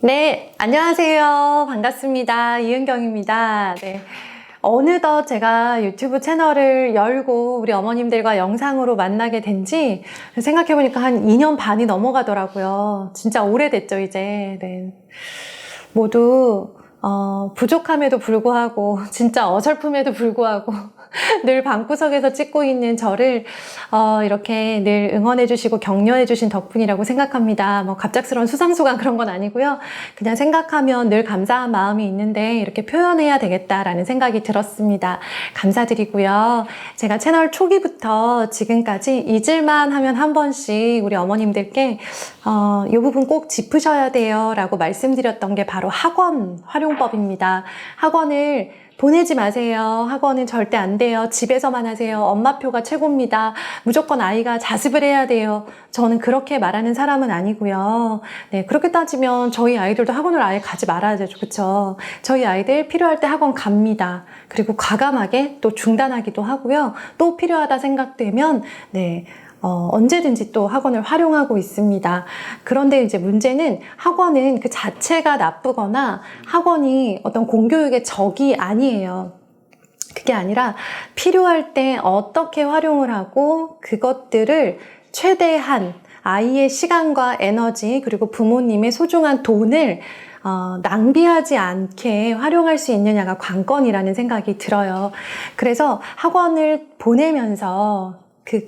네, 안녕하세요. 반갑습니다. 이은경입니다. 네. 어느덧 제가 유튜브 채널을 열고 우리 어머님들과 영상으로 만나게 된지 생각해보니까 한 2년 반이 넘어가더라고요. 진짜 오래됐죠, 이제. 네. 모두, 부족함에도 불구하고, 진짜 어설픔에도 불구하고, 늘 방구석에서 찍고 있는 저를 이렇게 늘 응원해주시고 격려해주신 덕분이라고 생각합니다. 뭐 갑작스러운 수상소감 그런 건 아니고요. 그냥 생각하면 늘 감사한 마음이 있는데 이렇게 표현해야 되겠다라는 생각이 들었습니다. 감사드리고요. 제가 채널 초기부터 지금까지 잊을만 하면 한 번씩 우리 어머님들께 이 부분 꼭 짚으셔야 돼요 라고 말씀드렸던 게 바로 학원 활용법입니다. 학원을 보내지 마세요. 학원은 절대 안 돼요. 집에서만 하세요. 엄마표가 최고입니다. 무조건 아이가 자습을 해야 돼요. 저는 그렇게 말하는 사람은 아니고요. 네, 그렇게 따지면 저희 아이들도 학원을 아예 가지 말아야 되죠. 그쵸? 저희 아이들 필요할 때 학원 갑니다. 그리고 과감하게 또 중단하기도 하고요. 또 필요하다 생각되면 네, 언제든지 또 학원을 활용하고 있습니다. 그런데 이제 문제는 학원은 그 자체가 나쁘거나 학원이 어떤 공교육의 적이 아니에요. 그게 아니라 필요할 때 어떻게 활용을 하고 그것들을 최대한 아이의 시간과 에너지 그리고 부모님의 소중한 돈을 낭비하지 않게 활용할 수 있느냐가 관건이라는 생각이 들어요. 그래서 학원을 보내면서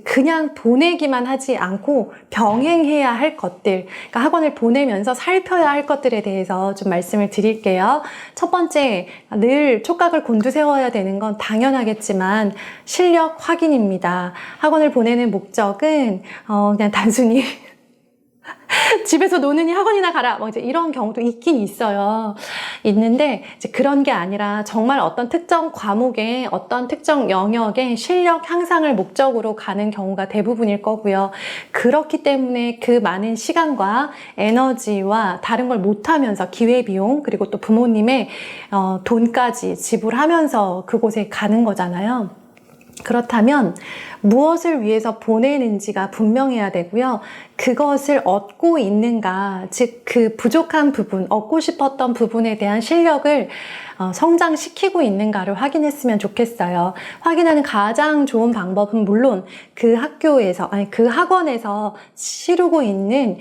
그냥 보내기만 하지 않고 병행해야 할 것들, 그러니까 학원을 보내면서 살펴야 할 것들에 대해서 좀 말씀을 드릴게요. 첫 번째, 늘 촉각을 곤두세워야 되는 건 당연하겠지만 실력 확인입니다. 학원을 보내는 목적은 그냥 단순히 집에서 노느니 학원이나 가라 뭐 이제 이런 경우도 있긴 있어요. 있는데 이제 그런 게 아니라 정말 어떤 특정 과목에 어떤 특정 영역의 실력 향상을 목적으로 가는 경우가 대부분일 거고요. 그렇기 때문에 그 많은 시간과 에너지와 다른 걸 못하면서 기회비용 그리고 또 부모님의 돈까지 지불하면서 그곳에 가는 거잖아요. 그렇다면 무엇을 위해서 보내는지가 분명해야 되고요. 그것을 얻고 있는가, 즉 그 부족한 부분, 얻고 싶었던 부분에 대한 실력을 성장시키고 있는가를 확인했으면 좋겠어요. 확인하는 가장 좋은 방법은 물론 그 학교에서, 아니 그 학원에서 치르고 있는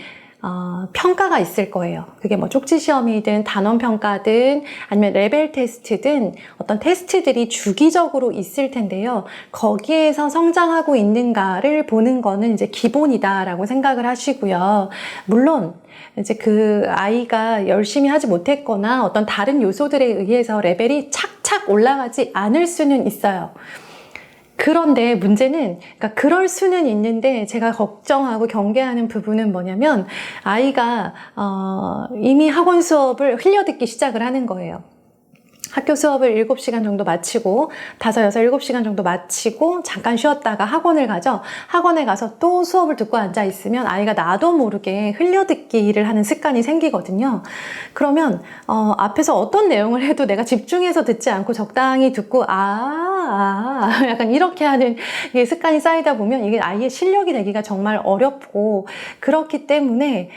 평가가 있을 거예요. 그게 뭐 쪽지 시험이든 단원 평가든 아니면 레벨 테스트든 어떤 테스트들이 주기적으로 있을 텐데요. 거기에서 성장하고 있는가를 보는 거는 이제 기본이다라고 생각을 하시고요. 물론 이제 그 아이가 열심히 하지 못했거나 어떤 다른 요소들에 의해서 레벨이 착착 올라가지 않을 수는 있어요. 그런데 문제는, 그러니까 그럴 수는 있는데 제가 걱정하고 경계하는 부분은 뭐냐면 아이가 이미 학원 수업을 흘려듣기 시작을 하는 거예요. 학교 수업을 7시간 정도 마치고 5, 6, 7시간 정도 마치고 잠깐 쉬었다가 학원을 가죠. 학원에 가서 또 수업을 듣고 앉아 있으면 아이가 나도 모르게 흘려듣기를 하는 습관이 생기거든요. 그러면 앞에서 어떤 내용을 해도 내가 집중해서 듣지 않고 적당히 듣고 약간 이렇게 하는 습관이 쌓이다 보면 이게 아이의 실력이 되기가 정말 어렵고 그렇기 때문에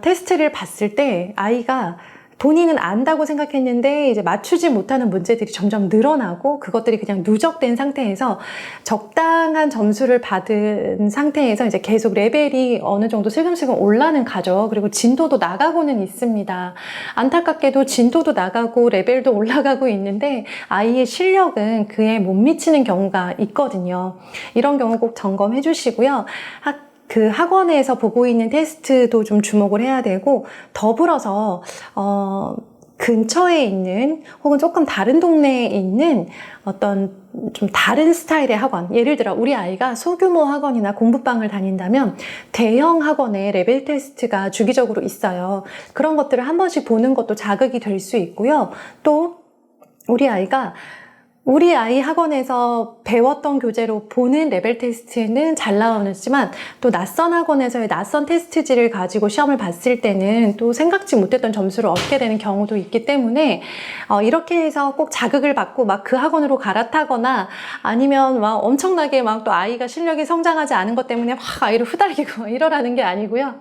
테스트를 봤을 때 아이가 본인은 안다고 생각했는데 이제 맞추지 못하는 문제들이 점점 늘어나고 그것들이 그냥 누적된 상태에서 적당한 점수를 받은 상태에서 이제 계속 레벨이 어느 정도 슬금슬금 올라는 가죠. 그리고 진도도 나가고는 있습니다. 안타깝게도 진도도 나가고 레벨도 올라가고 있는데 아이의 실력은 그에 못 미치는 경우가 있거든요. 이런 경우 꼭 점검해 주시고요. 그 학원에서 보고 있는 테스트도 좀 주목을 해야 되고 더불어서 근처에 있는 혹은 조금 다른 동네에 있는 어떤 좀 다른 스타일의 학원, 예를 들어 우리 아이가 소규모 학원이나 공부방을 다닌다면 대형 학원에 레벨 테스트가 주기적으로 있어요. 그런 것들을 한 번씩 보는 것도 자극이 될 수 있고요. 또 우리 아이 학원에서 배웠던 교재로 보는 레벨 테스트는 잘 나오지만 또 낯선 학원에서의 낯선 테스트지를 가지고 시험을 봤을 때는 또 생각지 못했던 점수를 얻게 되는 경우도 있기 때문에 이렇게 해서 꼭 자극을 받고 막 그 학원으로 갈아타거나 아니면 막 엄청나게 막 또 아이가 실력이 성장하지 않은 것 때문에 막 아이를 후달기고 이러라는 게 아니고요.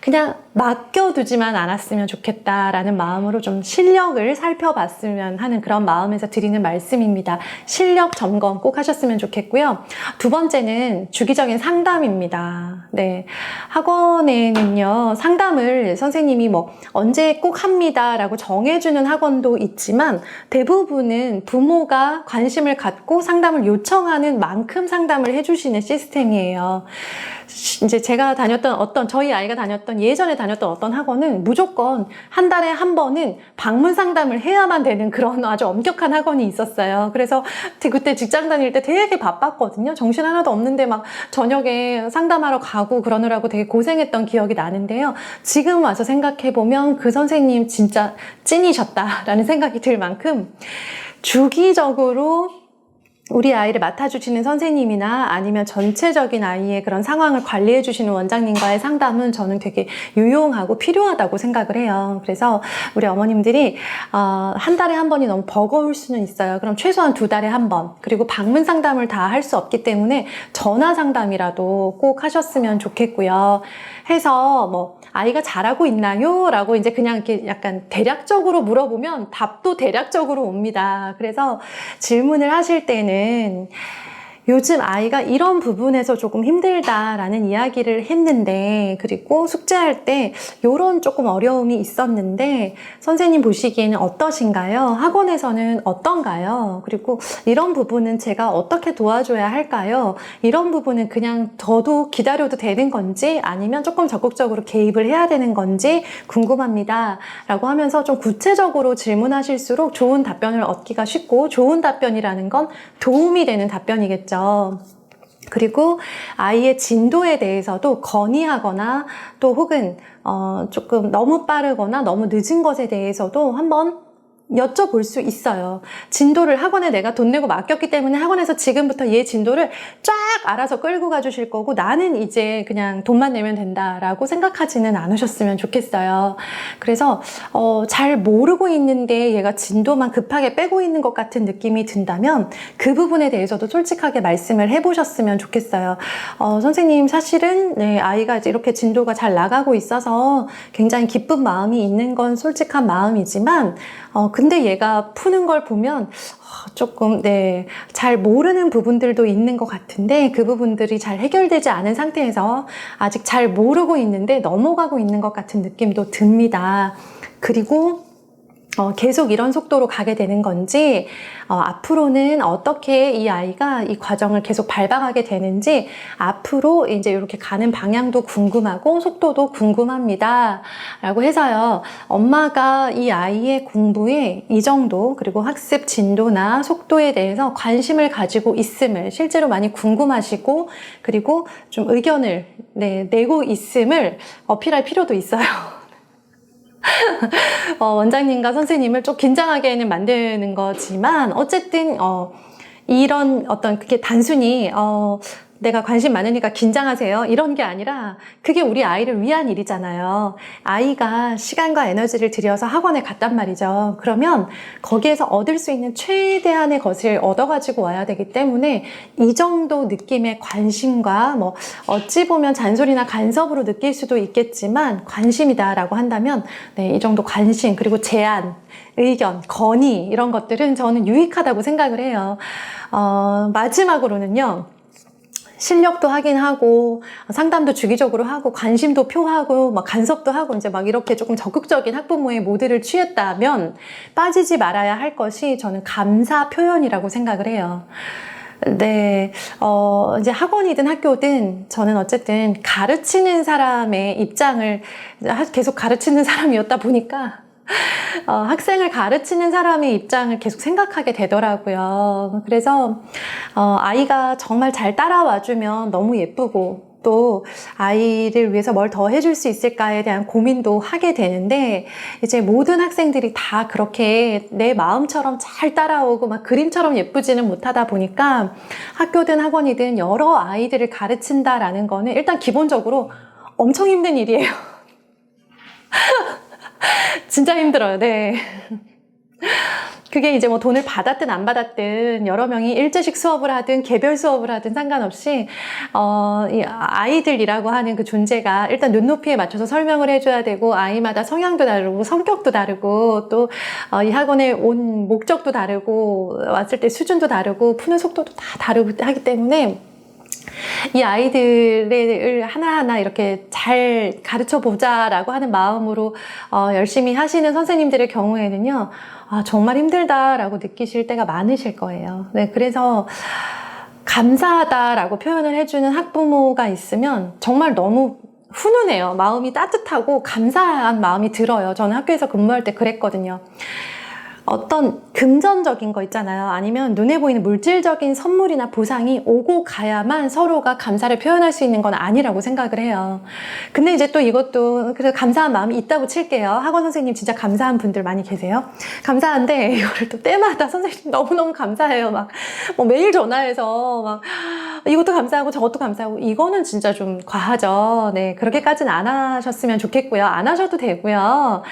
그냥 맡겨두지만 않았으면 좋겠다라는 마음으로 좀 실력을 살펴봤으면 하는 그런 마음에서 드리는 말씀입니다. 실력 점검 꼭 하셨으면 좋겠고요. 두 번째는 주기적인 상담입니다. 네. 학원에는요, 상담을 선생님이 뭐 언제 꼭 합니다라고 정해주는 학원도 있지만 대부분은 부모가 관심을 갖고 상담을 요청하는 만큼 상담을 해주시는 시스템이에요. 이제 제가 다녔던 저희 아이가 예전에 다녔던 어떤 학원은 무조건 한 달에 한 번은 방문 상담을 해야만 되는 그런 아주 엄격한 학원이 있었어요. 그래서 그때 직장 다닐 때 되게 바빴거든요. 정신 하나도 없는데 막 저녁에 상담하러 가고 그러느라고 되게 고생했던 기억이 나는데요. 지금 와서 생각해보면 그 선생님 진짜 찐이셨다라는 생각이 들 만큼 주기적으로 우리 아이를 맡아주시는 선생님이나 아니면 전체적인 아이의 그런 상황을 관리해 주시는 원장님과의 상담은 저는 되게 유용하고 필요하다고 생각을 해요. 그래서 우리 어머님들이 한 달에 한 번이 너무 버거울 수는 있어요. 그럼 최소한 2달에 한 번, 그리고 방문 상담을 다 할 수 없기 때문에 전화 상담이라도 꼭 하셨으면 좋겠고요. 해서 뭐 아이가 잘하고 있나요? 라고 이제 그냥 이렇게 약간 대략적으로 물어보면 답도 대략적으로 옵니다. 그래서 질문을 하실 때는 요즘 아이가 이런 부분에서 조금 힘들다라는 이야기를 했는데, 그리고 숙제할 때 이런 조금 어려움이 있었는데 선생님 보시기에는 어떠신가요? 학원에서는 어떤가요? 그리고 이런 부분은 제가 어떻게 도와줘야 할까요? 이런 부분은 그냥 저도 기다려도 되는 건지 아니면 조금 적극적으로 개입을 해야 되는 건지 궁금합니다 라고 하면서 좀 구체적으로 질문하실수록 좋은 답변을 얻기가 쉽고, 좋은 답변이라는 건 도움이 되는 답변이겠죠. 그리고 아이의 진도에 대해서도 건의하거나 또 혹은 조금 너무 빠르거나 너무 늦은 것에 대해서도 한번 여쭤볼 수 있어요. 진도를 학원에 내가 돈 내고 맡겼기 때문에 학원에서 지금부터 얘 진도를 쫙 알아서 끌고 가주실 거고 나는 이제 그냥 돈만 내면 된다라고 생각하지는 않으셨으면 좋겠어요. 그래서 잘 모르고 있는데 얘가 진도만 급하게 빼고 있는 것 같은 느낌이 든다면 그 부분에 대해서도 솔직하게 말씀을 해보셨으면 좋겠어요. 선생님 사실은 네, 아이가 이제 이렇게 진도가 잘 나가고 있어서 굉장히 기쁜 마음이 있는 건 솔직한 마음이지만 근데 얘가 푸는 걸 보면 조금 잘 모르는 부분들도 있는 것 같은데 그 부분들이 잘 해결되지 않은 상태에서 아직 잘 모르고 있는데 넘어가고 있는 것 같은 느낌도 듭니다. 그리고 계속 이런 속도로 가게 되는 건지 앞으로는 어떻게 이 아이가 이 과정을 계속 밟아가게 되는지 앞으로 이제 이렇게 가는 방향도 궁금하고 속도도 궁금합니다 라고 해서요, 엄마가 이 아이의 공부에 이 정도 그리고 학습 진도나 속도에 대해서 관심을 가지고 있음을 실제로 많이 궁금하시고 그리고 좀 의견을 내고 있음을 어필할 필요도 있어요. 원장님과 선생님을 좀 긴장하게는 만드는 거지만 어쨌든 이런 그게 단순히 내가 관심 많으니까 긴장하세요 이런 게 아니라 그게 우리 아이를 위한 일이잖아요. 아이가 시간과 에너지를 들여서 학원에 갔단 말이죠. 그러면 거기에서 얻을 수 있는 최대한의 것을 얻어가지고 와야 되기 때문에 이 정도 느낌의 관심과 뭐 어찌 보면 잔소리나 간섭으로 느낄 수도 있겠지만 관심이다라고 한다면 이 정도 관심 그리고 제안, 의견, 건의 이런 것들은 저는 유익하다고 생각을 해요. 마지막으로는요. 실력도 확인하고 상담도 주기적으로 하고 관심도 표하고 막 간섭도 하고 이제 막 이렇게 조금 적극적인 학부모의 모드를 취했다면 빠지지 말아야 할 것이 저는 감사 표현이라고 생각을 해요. 이제 학원이든 학교든 저는 어쨌든 가르치는 사람의 입장을 계속 가르치는 사람이었다 보니까 학생을 가르치는 사람의 입장을 계속 생각하게 되더라고요. 그래서 아이가 정말 잘 따라와주면 너무 예쁘고 또 아이를 위해서 뭘 더 해줄 수 있을까에 대한 고민도 하게 되는데 이제 모든 학생들이 다 그렇게 내 마음처럼 잘 따라오고 막 그림처럼 예쁘지는 못하다 보니까 학교든 학원이든 여러 아이들을 가르친다라는 거는 일단 기본적으로 엄청 힘든 일이에요. 진짜 힘들어요. 그게 이제 뭐 돈을 받았든 안 받았든 여러 명이 일제식 수업을 하든 개별 수업을 하든 상관없이 이 아이들이라고 하는 그 존재가 일단 눈높이에 맞춰서 설명을 해줘야 되고 아이마다 성향도 다르고 성격도 다르고 또 이 학원에 온 목적도 다르고 왔을 때 수준도 다르고 푸는 속도도 다 다르고 하기 때문에 이 아이들을 하나하나 이렇게 잘 가르쳐 보자라고 하는 마음으로 열심히 하시는 선생님들의 경우에는요, 정말 힘들다라고 느끼실 때가 많으실 거예요. 네, 그래서 감사하다라고 표현을 해주는 학부모가 있으면 정말 너무 훈훈해요. 마음이 따뜻하고 감사한 마음이 들어요. 저는 학교에서 근무할 때 그랬거든요. 어떤 금전적인 거 있잖아요. 아니면 눈에 보이는 물질적인 선물이나 보상이 오고 가야만 서로가 감사를 표현할 수 있는 건 아니라고 생각을 해요. 근데 이제 또 이것도 그래서 감사한 마음이 있다고 칠게요. 학원 선생님 진짜 감사한 분들 많이 계세요. 감사한데 이거를 또 때마다 선생님 너무너무 감사해요. 막 뭐 매일 전화해서 막 이것도 감사하고 저것도 감사하고 이거는 진짜 좀 과하죠. 네, 그렇게까지는 안 하셨으면 좋겠고요. 안 하셔도 되고요.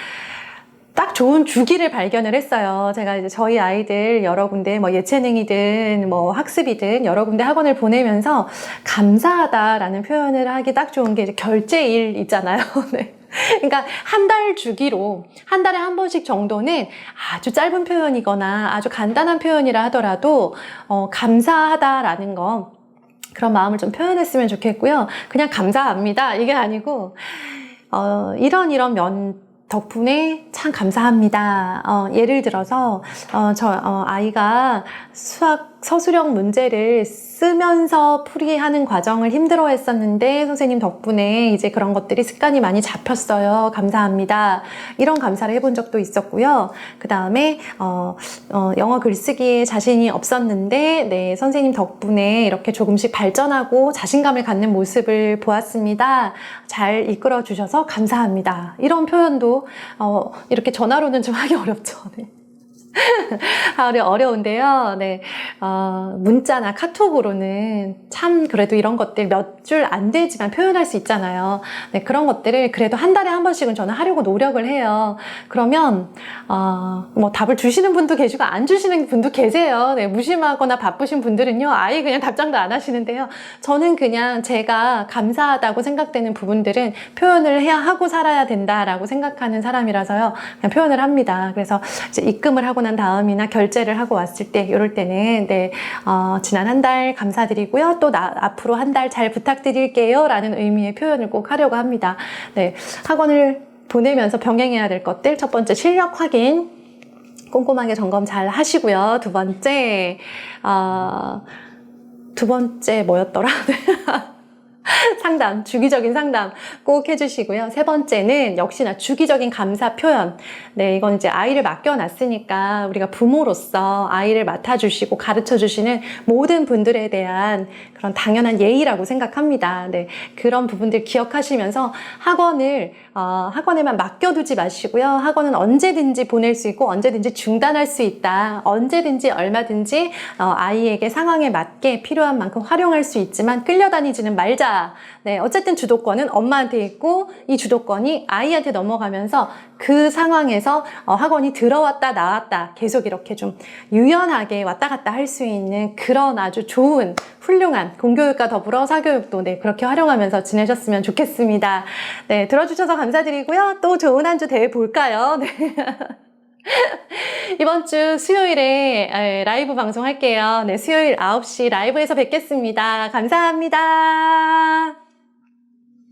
딱 좋은 주기를 발견을 했어요. 제가 이제 저희 아이들 여러 군데 뭐 예체능이든 뭐 학습이든 여러 군데 학원을 보내면서 감사하다라는 표현을 하기 딱 좋은 게 이제 결제일 있잖아요. 네. 그러니까 한 달 주기로 한 달에 한 번씩 정도는 아주 짧은 표현이거나 아주 간단한 표현이라 하더라도 감사하다라는 거 그런 마음을 좀 표현했으면 좋겠고요. 그냥 감사합니다 이게 아니고 이런 면 덕분에 참 감사합니다. 예를 들어서 아이가 수학 서술형 문제를 쓰면서 풀이하는 과정을 힘들어 했었는데 선생님 덕분에 이제 그런 것들이 습관이 많이 잡혔어요. 감사합니다. 이런 감사를 해본 적도 있었고요. 그 다음에 영어 글쓰기에 자신이 없었는데 네, 선생님 덕분에 이렇게 조금씩 발전하고 자신감을 갖는 모습을 보았습니다. 잘 이끌어 주셔서 감사합니다. 이런 표현도 이렇게 전화로는 좀 하기 어렵죠. 네. 어려운데요. 네. 문자나 카톡으로는 참 그래도 이런 것들 몇 줄 안 되지만 표현할 수 있잖아요. 네, 그런 것들을 그래도 한 달에 한 번씩은 저는 하려고 노력을 해요. 그러면 뭐 답을 주시는 분도 계시고 안 주시는 분도 계세요. 네, 무심하거나 바쁘신 분들은요. 아예 그냥 답장도 안 하시는데요. 저는 그냥 제가 감사하다고 생각되는 부분들은 표현을 해야 하고 살아야 된다라고 생각하는 사람이라서요. 그냥 표현을 합니다. 그래서 이제 입금을 하고 난 다음이나 결제를 하고 왔을 때 이럴 때는 네, 지난 한 달 감사드리고요. 또 앞으로 한 달 잘 부탁드릴게요 라는 의미의 표현을 꼭 하려고 합니다. 네, 학원을 보내면서 병행해야 될 것들 첫 번째 실력 확인 꼼꼼하게 점검 잘 하시고요. 두 번째 뭐였더라? 상담, 주기적인 상담 꼭 해주시고요. 세 번째는 역시나 주기적인 감사 표현. 네, 이건 이제 아이를 맡겨놨으니까 우리가 부모로서 아이를 맡아주시고 가르쳐주시는 모든 분들에 대한 그런 당연한 예의라고 생각합니다. 네, 그런 부분들 기억하시면서 학원에만 맡겨두지 마시고요. 학원은 언제든지 보낼 수 있고 언제든지 중단할 수 있다. 언제든지 얼마든지 아이에게 상황에 맞게 필요한 만큼 활용할 수 있지만 끌려다니지는 말자. 네, 어쨌든 주도권은 엄마한테 있고 이 주도권이 아이한테 넘어가면서 그 상황에서 학원이 들어왔다 나왔다 계속 이렇게 좀 유연하게 왔다 갔다 할 수 있는 그런 아주 좋은 훌륭한 공교육과 더불어 사교육도 네, 그렇게 활용하면서 지내셨으면 좋겠습니다. 네, 들어주셔서 감사드리고요. 또 좋은 한 주 대회 볼까요? 네. 이번 주 수요일에 라이브 방송할게요. 네, 수요일 9시 라이브에서 뵙겠습니다. 감사합니다.